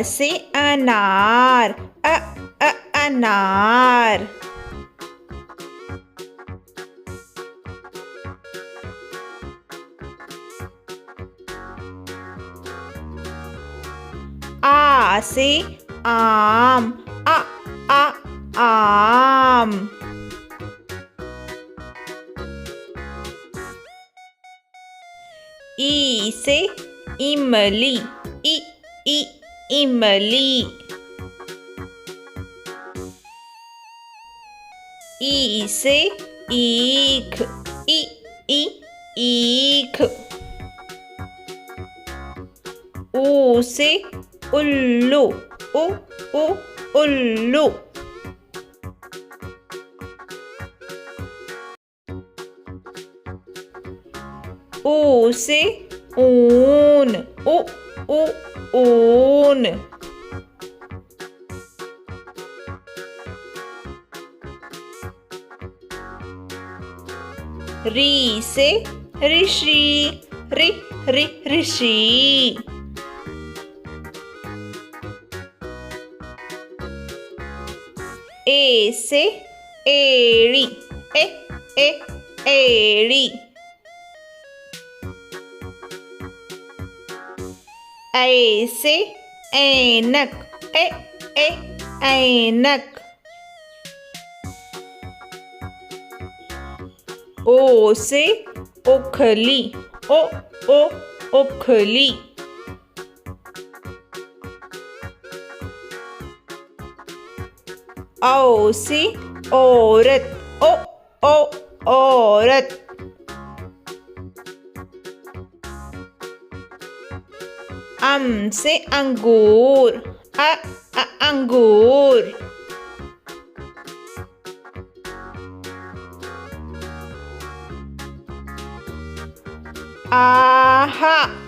से अनार, अनार। आ से आम, आम। ई से इमली, इमली। ई से ईख, ईख। ऊ से उल्लू, उल्लू। ऊ से ऊन, ऊन। री से ऋषि, ऋषि। ए से एड़ी, एड़ी। ऐ से ऐनक, ऐनक। ओ से ओखली, ओखली। औ से औरत, औरत। अम से अंगूर, अंगूर। आहा,